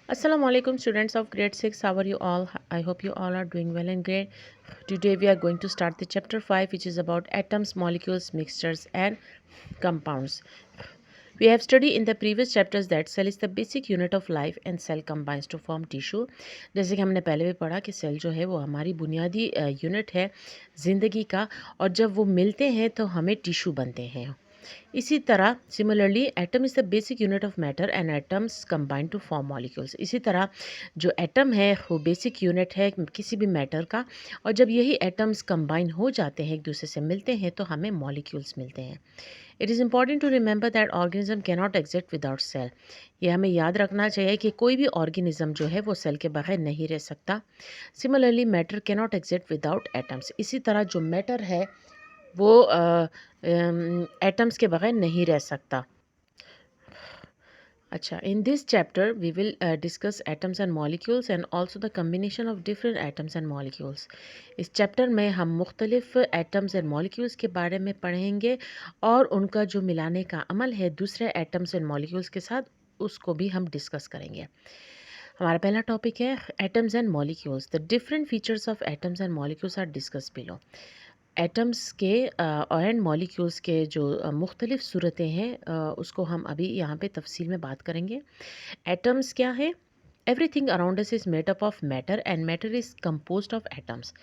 Assalamu alaikum students of grade 6. How are you all? I hope you all are doing well and great. Today we are going to start the chapter 5, which is about atoms, molecules, mixtures and compounds. We have studied in the previous chapters that cell is the basic unit of life and cell combines to form tissue. जैसे कि हमने पहले भी पढ़ा कि cell जो है वो हमारी बुनियादी यूनिट है ज़िंदगी का, और जब वो मिलते हैं तो हमें टिश्यू बनते हैं। इसी तरह similarly atom is the basic unit of matter and atoms combine to form molecules. इसी तरह जो एटम है वो बेसिक यूनिट है किसी भी मैटर का, और जब यही एटम्स कंबाइन हो जाते हैं, एक दूसरे से मिलते हैं, तो हमें मॉलिक्यूल्स मिलते हैं। It is important to remember that organism cannot exist without cell. ये हमें याद रखना चाहिए कि कोई भी ऑर्गेनिज्म जो है वो सेल के बगैर नहीं रह सकता। Similarly matter cannot exist without atoms. इसी तरह जो मैटर है वो एटम्स के बगैर नहीं रह सकता। अच्छा, in this chapter we will discuss atoms and molecules and also the combination of different atoms and molecules. इस चैप्टर में हम मुख्तलिफ एटम्स एंड मॉलिक्यूल्स के बारे में पढ़ेंगे और उनका जो मिलाने का अमल है दूसरे एटम्स एंड मॉलिक्यूल्स के साथ, उसको भी हम डिस्कस करेंगे। हमारा पहला टॉपिक है atoms and molecules. The different features of atoms and molecules are discuss below. Atoms के एंड मॉलिक्यूल्स के जो मुख्तलिफ़ सूरतें हैं, उसको हम अभी यहाँ पे तफसील में बात करेंगे। एटम्स क्या है? Everything around us is made up of matter and matter is composed of atoms.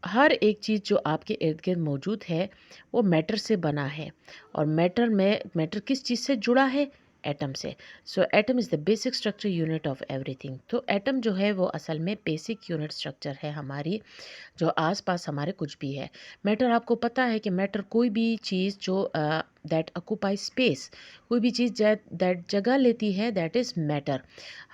हर एक चीज़ जो आपके इर्द गिर्द मौजूद है वो मैटर से बना है, और मैटर किस चीज़ से जुड़ा है? एटम से। So atom is the basic structure unit of everything. तो एटम जो है वो असल में बेसिक यूनिट स्ट्रक्चर है हमारी, जो आसपास हमारे कुछ भी है। मैटर, आपको पता है कि मैटर कोई भी चीज़ जो दैट ऑक्यूपाई स्पेस, कोई भी चीज़ दैट जगह लेती है, दैट इज़ मैटर।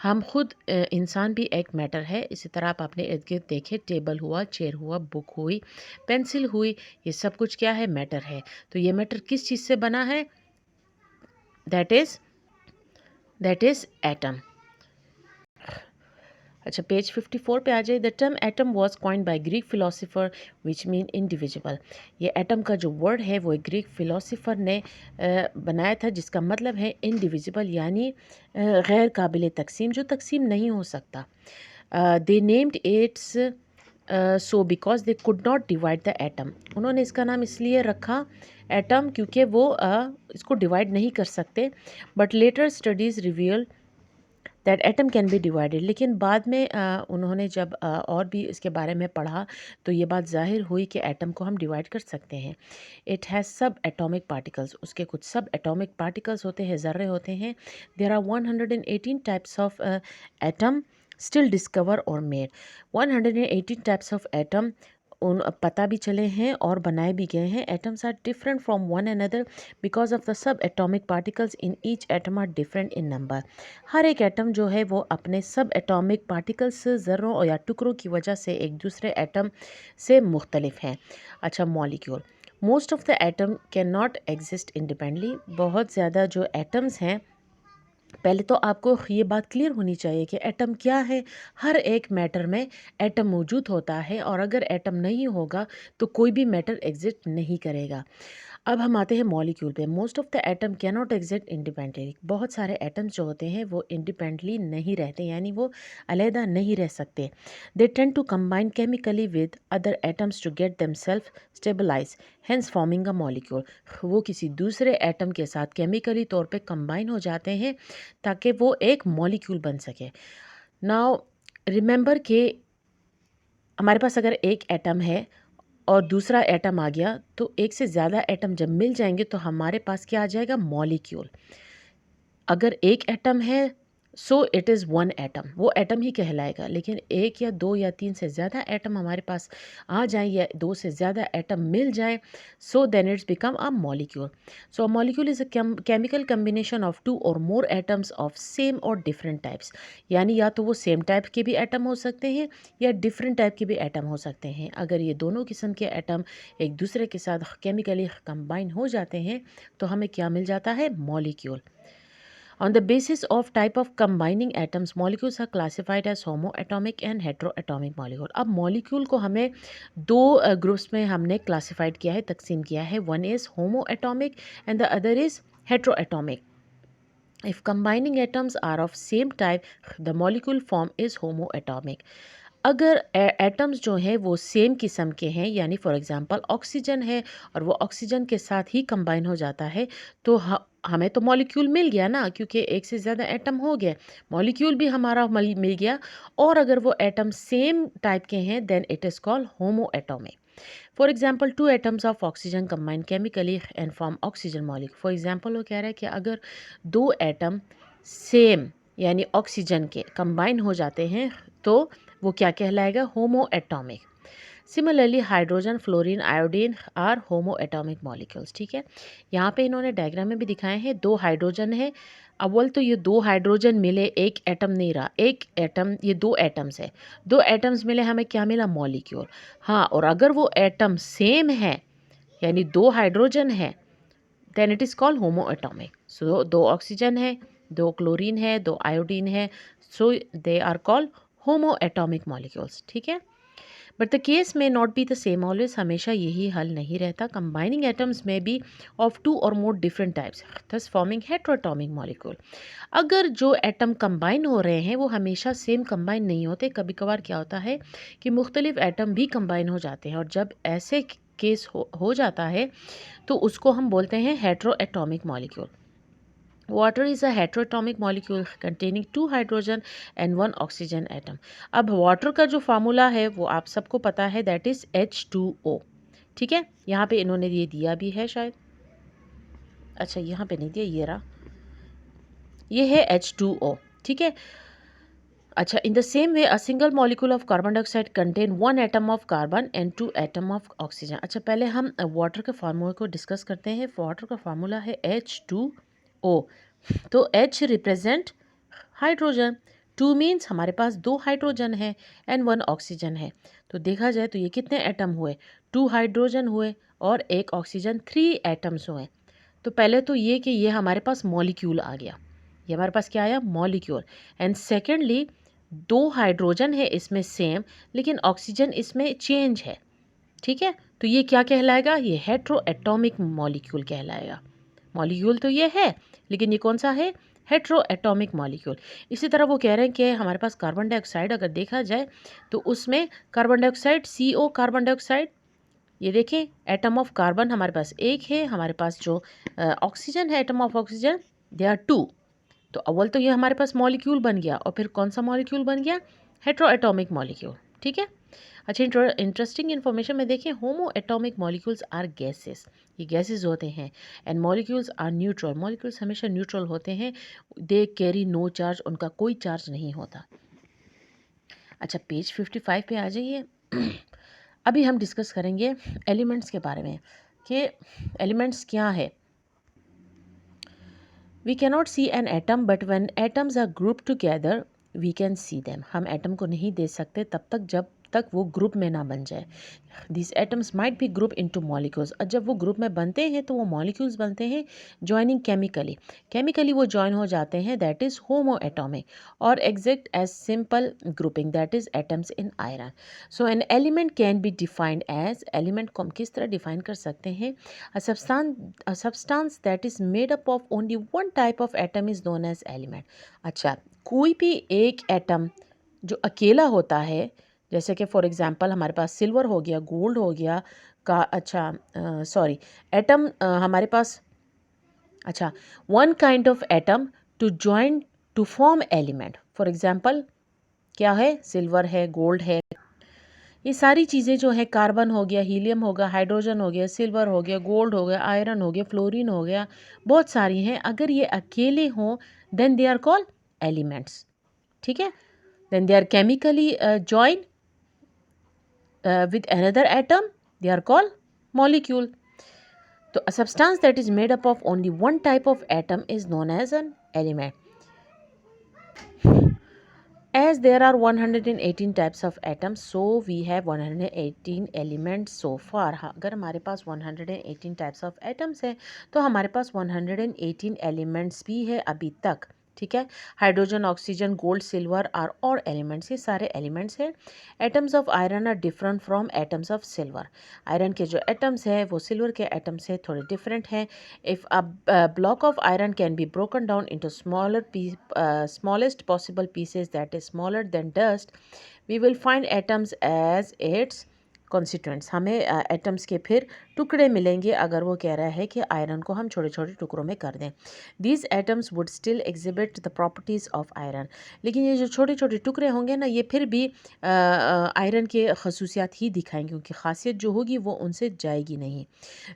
हम खुद इंसान भी एक मैटर है। इसी तरह आप अपने इर्द गिर्द देखें, टेबल हुआ, चेयर हुआ, बुक हुई, पेंसिल हुई, ये सब कुछ क्या है? मैटर है। तो ये मैटर किस चीज़ से बना है? That is atom. अच्छा, पेज 54 पे आ जाए। The term atom was coined by Greek philosopher which mean individual. ये एटम का जो वर्ड है वो एक ग्रीक फिलोसोफर ने बनाया था, जिसका मतलब है इंडिविजुअल, यानी गैर काबिल तकसीम, जो तकसीम नहीं हो सकता। They named it's so because they could not divide the atom. उन्होंने इसका नाम इसलिए रखा एटम क्योंकि वो इसको डिवाइड नहीं कर सकते। But later studies reveal that atom can be divided. लेकिन बाद में उन्होंने जब और भी इसके बारे में पढ़ा तो ये बात ज़ाहिर हुई कि एटम को हम डिवाइड कर सकते हैं। इट हैज़ सब एटॉमिक पार्टिकल्स। उसके कुछ सब एटॉमिक पार्टिकल्स होते हैं, ज़र्रे होते हैं। There are 118 types of atom still discover or made. 118 types of atom उन पता भी चले हैं और बनाए भी गए हैं। Atoms are different from one another because of the subatomic particles in each atom are different in number. हर एक एटम जो है वो अपने सब एटॉमिक पार्टिकल्स, ज़र्रों और या टुकड़ों की वजह से एक दूसरे एटम से मुख्तलिफ हैं। अच्छा, molecule. Most of the atom can not exist independently. बहुत ज़्यादा जो एटम्स हैं, पहले तो आपको ये बात क्लियर होनी चाहिए कि एटम क्या है। हर एक मैटर में एटम मौजूद होता है, और अगर एटम नहीं होगा तो कोई भी मैटर एग्जिस्ट नहीं करेगा। अब हम आते हैं मॉलिक्यूल पे। Most of the atom can not exist independently. बहुत सारे एटम्स जो होते हैं वो इंडिपेंडेंटली नहीं रहते, यानी वो अलहदा नहीं रह सकते। They tend to combine chemically with other atoms to get themselves stabilize, hence forming a molecule. वो किसी दूसरे एटम के साथ केमिकली तौर पे कंबाइन हो जाते हैं ताकि वो एक मॉलिक्यूल बन सके। नाउ रिमेंबर कि हमारे पास अगर एक एटम है और दूसरा एटम आ गया, तो एक से ज़्यादा एटम जब मिल जाएंगे तो हमारे पास क्या आ जाएगा? मॉलिक्यूल। अगर एक एटम है so it is one atom, वो एटम ही कहलाएगा। लेकिन एक या दो या तीन से ज़्यादा एटम हमारे पास आ जाए या दो से ज़्यादा एटम मिल जाए, so then it's become a molecule. So a molecule is a chemical combination of two और more atoms of same or different types. यानी या तो वो सेम टाइप के भी एटम हो सकते हैं या डिफरेंट टाइप के भी एटम हो सकते हैं। अगर ये दोनों किस्म के एटम एक दूसरे के साथ केमिकली कंबाइन हो जाते हैं तो हमें क्या मिल जाता है? Molecule. On the basis of type of combining atoms, molecules are classified as homoatomic and heteroatomic molecule. अब molecule को हमें दो ग्रुप्स में हमने क्लासिफाइड किया है, तकसीम किया है। One is homoatomic and the other is heteroatomic. If combining atoms are of same type, the molecule form is homoatomic. अगर एटम्स जो हैं वो सेम किस्म के हैं, यानी फॉर एग्जांपल ऑक्सीजन है और वो ऑक्सीजन के साथ ही कंबाइन हो जाता है, तो हमें तो मॉलिक्यूल मिल गया ना, क्योंकि एक से ज़्यादा एटम हो गया, मॉलिक्यूल भी हमारा मिल गया। और अगर वो एटम सेम टाइप के हैं, then it is called homo atomic. For example, two atoms of oxygen combine chemically and form oxygen molecule. For example, वो कह रहा है कि अगर दो एटम सेम यानी ऑक्सीजन के कंबाइन हो जाते हैं तो वो क्या कहलाएगा? Homo atomic. Similarly hydrogen, fluorine, iodine are homo atomic molecules. ठीक है, यहाँ पे इन्होंने डायग्राम में भी दिखाए हैं, दो हाइड्रोजन है। अव्वल तो ये दो हाइड्रोजन मिले, एक एटम नहीं रहा, एक एटम, ये दो एटम्स है, दो एटम्स मिले, हमें क्या मिला? मॉलिक्यूल। हाँ, और अगर वो एटम सेम है यानी दो हाइड्रोजन है, then it is called homoatomic. So दो ऑक्सीजन है, दो क्लोरीन है, दो आयोडीन है, so they are called homo atomic molecules. ठीक है, बट द केस में not be the same always, हमेशा यही हल नहीं रहता। कंबाइनिंग एटम्स में बी ऑफ टू और more different types, thus forming heteroatomic molecule. अगर जो एटम कंबाइन हो रहे हैं वो हमेशा सेम कंबाइन नहीं होते, कभी कभार क्या होता है कि मुख्तलिफ एटम भी कंबाइन हो जाते हैं, और जब ऐसे केस हो जाता है तो उसको हम बोलते हैं heteroatomic molecule. Water is a heteroatomic molecule containing two hydrogen and one oxygen atom. अब वाटर का जो फार्मूला है वो आप सबको पता है, दैट इज़ H2O। ठीक है, यहाँ पे इन्होंने ये दिया भी है शायद, अच्छा यहाँ पे नहीं दिया, ये रहा, ये है H2O। ठीक है, अच्छा, in the same way a single molecule of carbon dioxide contain one atom of carbon and two atom of oxygen. अच्छा, पहले हम वाटर के फार्मूला को डिस्कस करते हैं। वाटर का फार्मूला है H2O। तो H represent hydrogen, two means हमारे पास दो हाइड्रोजन है एंड वन ऑक्सीजन है। तो देखा जाए तो ये कितने एटम हुए? टू हाइड्रोजन हुए और एक ऑक्सीजन, थ्री एटम्स हुए। तो पहले तो ये कि ये हमारे पास मॉलिक्यूल आ गया, ये हमारे पास क्या आया? मॉलिक्यूल। एंड सेकेंडली, दो हाइड्रोजन है इसमें सेम, लेकिन ऑक्सीजन इसमें चेंज है। ठीक है, तो ये क्या कहलाएगा? ये हेट्रोएटॉमिक मॉलिक्यूल कहलाएगा। मॉलिक्यूल तो ये है, लेकिन ये कौन सा है? Heteroatomic molecule. इसी तरह वो कह रहे हैं कि हमारे पास कार्बन डाइऑक्साइड अगर देखा जाए तो उसमें carbon dioxide, CO carbon dioxide, ये देखें एटम ऑफ कार्बन हमारे पास एक है, हमारे पास जो ऑक्सीजन है, atom of oxygen, they are two. तो अव्वल तो ये हमारे पास मॉलिक्यूल बन गया, और फिर कौन सा मॉलिक्यूल बन गया? Heteroatomic molecule. ठीक है, अच्छा, इंटरेस्टिंग इन्फॉर्मेशन में देखें, homo atomic molecules are gases, ये गैसेस होते हैं। And molecules are neutral, molecules हमेशा न्यूट्रल होते हैं, दे कैरी नो चार्ज, उनका कोई चार्ज नहीं होता। अच्छा, पेज 55 पे आ जाइए। अभी हम डिस्कस करेंगे एलिमेंट्स के बारे में कि एलिमेंट्स क्या है। We cannot see an atom but when atoms are group together we can see them. हम एटम को नहीं देख सकते तब तक जब तक वो ग्रुप में ना बन जाए। This atoms might be group into molecules, और जब वो ग्रुप में बनते हैं तो वो मॉलिक्यूल्स बनते हैं जॉइनिंग केमिकली, केमिकली वो जॉइन हो जाते हैं, दैट इज़ होमो एटॉमिक, और exist as simple grouping, that is atoms in iron. So an element can be defined as, element को हम किस तरह डिफाइन कर सकते हैं? a substance that is made up of only one type of atom is known as element। अच्छा, कोई भी एक एटम जो अकेला होता है, जैसे कि फॉर एग्जांपल हमारे पास सिल्वर हो गया, गोल्ड हो गया, का अच्छा सॉरी एटम हमारे पास, अच्छा, one kind of atom to join to form element. For example क्या है? सिल्वर है, गोल्ड है, ये सारी चीज़ें जो है, कार्बन हो गया, हीलियम होगा, हाइड्रोजन हो गया, सिल्वर हो गया, गोल्ड हो गया, आयरन हो गया, फ्लोरीन हो गया, बहुत सारी हैं। अगर ये अकेले हों then they are called elements. ठीक है, then they are chemically join with another atom, they are called molecule। तो a substance that is made up of only one type of atom is known as an element। As there are 118 types of atoms, so we have 118 elements so far। अगर हमारे पास 118 types of atoms है तो हमारे पास 118 elements भी है अभी तक। ठीक है। Hydrogen, oxygen, gold, silver are और एलिमेंट्स, ये सारे एलिमेंट्स हैं। Atoms of iron are different from atoms of silver. Iron के जो एटम्स हैं वो सिल्वर के एटम से थोड़े डिफरेंट हैं। If a block of iron can be broken down into smallest possible pieces that is smaller than dust, we will find atoms as its constituents. हमें atoms के फिर टुकड़े मिलेंगे अगर वो कह रहा है कि आयरन को हम छोटे छोटे टुकड़ों में कर दें। These atoms would still exhibit the properties of iron. लेकिन ये जो छोटे छोटे टुकड़े होंगे ना, ये फिर भी आयरन के खसूसियात ही दिखाएंगे, क्योंकि खासियत जो होगी वो उनसे जाएगी नहीं।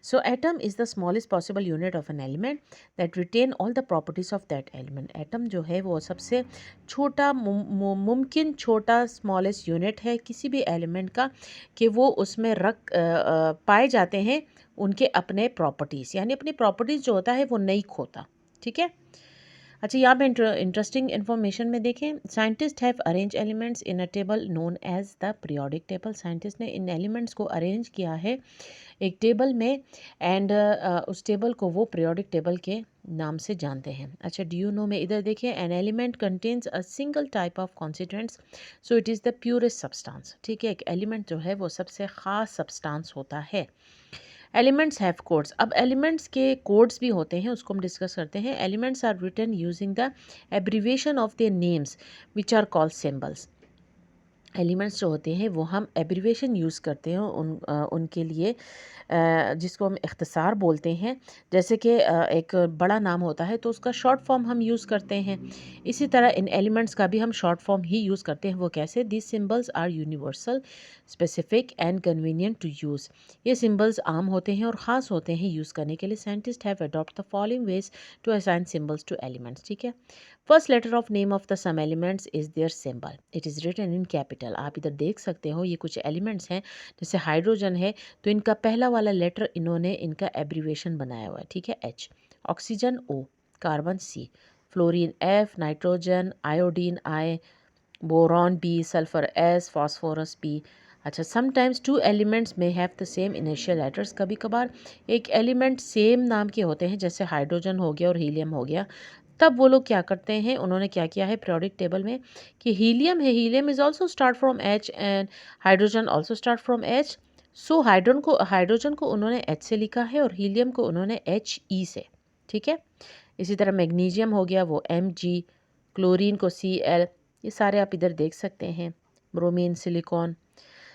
So atom is the smallest possible unit of an element that retain all the properties of that element. Atom जो है वो सबसे छोटा मुमकिन छोटा स्मॉलेस्ट यूनिट है किसी भी एलिमेंट का, कि वो उसमें पाए जाते हैं उनके अपने प्रॉपर्टीज़, यानी अपनी प्रॉपर्टीज़ जो होता है वो नहीं खोता। ठीक है। अच्छा, यहाँ पे इंटरेस्टिंग इन्फॉर्मेशन में देखें, scientist have arrange elements in a table known as the periodic table. Scientist ने इन एलिमेंट्स को अरेंज किया है एक टेबल में, एंड उस टेबल को वो पीरियोडिक टेबल के नाम से जानते हैं। अच्छा, डू यू नो में इधर देखिए, an element contains a single type of constituents so it is the purest substance. ठीक है, एक एलिमेंट जो है वो सबसे ख़ास सब्सटेंस होता है। Elements have codes. अब एलिमेंट्स के कोड्स भी होते हैं, उसको हम डिस्कस करते हैं। Elements are written using the abbreviation of their names which are called symbols. Elements जो होते हैं वो हम एब्रीविएशन यूज़ करते हैं उनके लिए, जिसको हम इख्तिसार बोलते हैं। जैसे कि एक बड़ा नाम होता है तो उसका शॉर्ट फॉर्म हम यूज़ करते हैं। इसी तरह इन एलिमेंट्स का भी हम शॉर्ट फॉर्म ही यूज़ करते हैं। वो कैसे? This symbols are universal, specific and convenient to use. ये सिंबल्स आम होते हैं और ख़ास होते हैं यूज़ करने के लिए। Scientist have adopt the following ways to assign symbols to elements. ठीक है। First letter of name of the some elements is their symbol, it is written in capital. आप इधर देख सकते हो, ये कुछ एलिमेंट्स हैं, जैसे हाइड्रोजन है तो इनका पहला वाला लेटर इन्होंने इनका एब्रीविएशन बनाया हुआ है। ठीक है, H. Oxygen O, carbon C, fluorine F, nitrogen, iodine I, boron B, sulphur S, phosphorus P. अच्छा, समटाइम्स टू एलिमेंट्स में have the same initial letters. कभी कभार एक एलिमेंट सेम नाम के होते हैं, जैसे हाइड्रोजन हो गया और हीलियम हो गया, तब वो लोग क्या करते हैं, उन्होंने क्या किया है पीरियोडिक टेबल में कि हीलियम है, helium is also start from H and hydrogen also start from H. So hydrogen को उन्होंने एच से लिखा है और हीलियम को उन्होंने एच ई से। ठीक है। इसी तरह मैग्नीशियम हो गया वो एम जी, क्लोरीन को सी एल, ये सारे आप इधर देख सकते हैं। Bromine, silicon.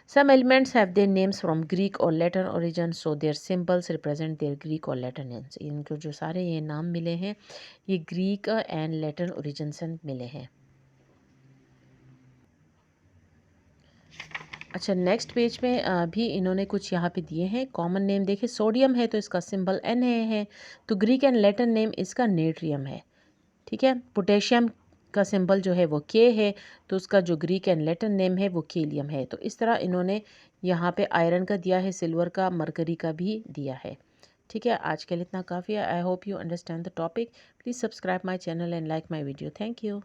Some elements have their names from Greek or Latin origin, so their symbols represent their Greek or Latin names. इनको जो सारे ये नाम मिले हैं ये ग्रीक एंड लैटिन ओरिजिन से मिले हैं। अच्छा, नेक्स्ट पेज में भी इन्होंने कुछ यहाँ पे दिए हैं कॉमन नेम। देखिए, सोडियम है तो इसका सिंबल एन है, तो ग्रीक एंड लैटिन नेम इसका नेट्रियम है। ठीक है। पोटेशियम का सिंबल जो है वो के है, तो उसका जो ग्रीक एंड लैटिन नेम है वो केलियम है। तो इस तरह इन्होंने यहाँ पे आयरन का दिया है, सिल्वर का, मरकरी का भी दिया है। ठीक है, आज के लिए इतना काफ़ी है। I hope you understand the topic. Please subscribe my channel and like my video. Thank you.